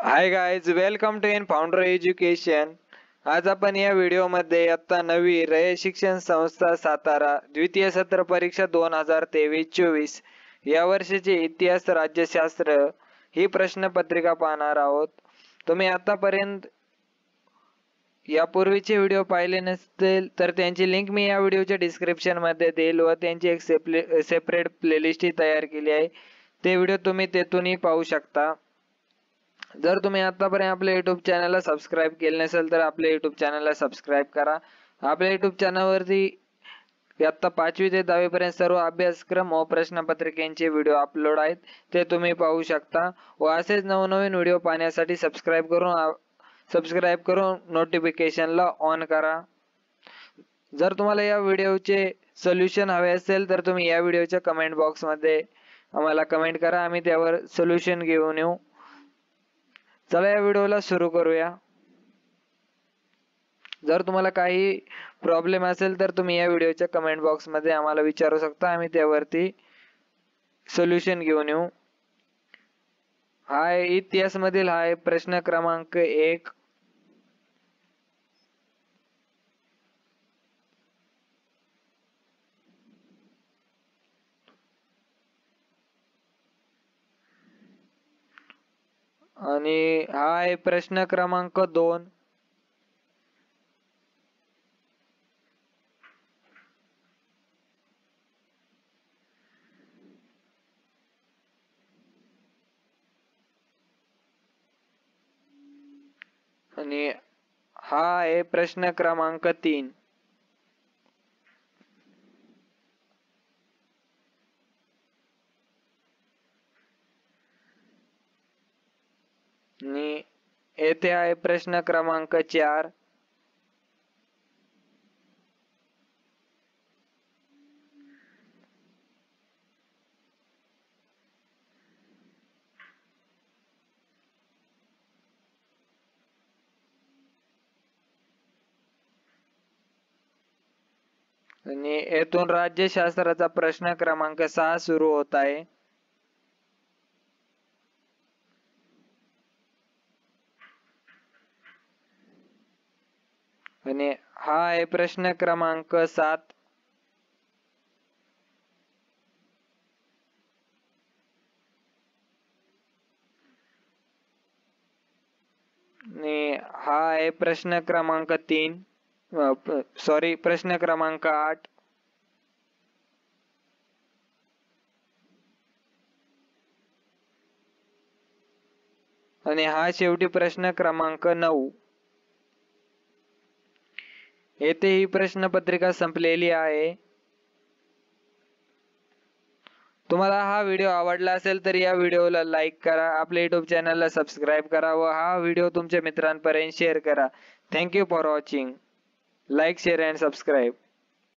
High guys, welcome to in founder education. आज आपण या व्हिडिओमध्ये इयत्ता 9वी रयत शिक्षण संस्था सातारा द्वितीय सत्र परीक्षा 2023-24 या वर्षीचे इतिहास राज्यशास्त्र ही प्रश्नपत्रिका पाहणार आहोत. तुम्ही आतापर्यंत यापूर्वीचे व्हिडिओ पाहिले नसतील तर त्यांची लिंक मी या व्हिडिओच्या डिस्क्रिप्शन मध्ये देईल व त्यांची एक सेपरेट प्लेलिस्ट तयार केली आहे. ते व्हिडिओ तुम्ही तेथूनही पाहू शकता. जर तुम्ही आतापर्यंत आपल्या YouTube चॅनलला सबस्क्राईब केले नसेल तर आपल्या YouTube चॅनलला सबस्क्राईब करा. आपल्या YouTube चॅनलवरती इयत्ता 5वी ते 10वी पर्यंत सर्व अभ्यासक्रम व प्रश्नपत्रिकांचे व्हिडिओ अपलोड आहेत, ते तुम्ही पाहू शकता. व असेच नवनवीन व्हिडिओ पाहण्यासाठी सबस्क्राईब करून नोटिफिकेशनला ऑन करा. जर तुम्हाला या व्हिडिओचे सोल्युशन हवे असेल तर तुम्ही या व्हिडिओच्या कमेंट बॉक्समध्ये आम्हाला कमेंट करा, आम्ही त्यावर सोल्युशन घेऊन येऊ. चला या व्हिडिओला सुरू करूया. जर तुम्हाला काही प्रॉब्लेम असेल तर तुम्ही या व्हिडिओच्या कमेंट बॉक्स मध्ये आम्हाला विचारू शकता, आम्ही त्यावरती सोल्युशन घेऊन येऊ. इतिहास मधील प्रश्न क्रमांक 1. आणि प्रश्न क्रमांक 2. आणि प्रश्न क्रमांक 3. आणि येथे आहे प्रश्न क्रमांक 4. आणि येथून राज्यशास्त्राचा प्रश्न क्रमांक 6 सुरू होत आहे. आणि प्रश्न क्रमांक 7. आणि प्रश्न क्रमांक 3. प्रश्न क्रमांक 8. आणि शेवटी प्रश्न क्रमांक 9. येथे ही प्रश्नपत्रिका संपलेली आहे. तुम्हाला हा व्हिडिओ आवडला असेल तर या व्हिडिओला लाईक करा, आपल्या YouTube चॅनलला सबस्क्राईब करा व हा व्हिडिओ तुमच्या मित्रांपर्यंत शेअर करा. Thank you for watching. Like, share and subscribe.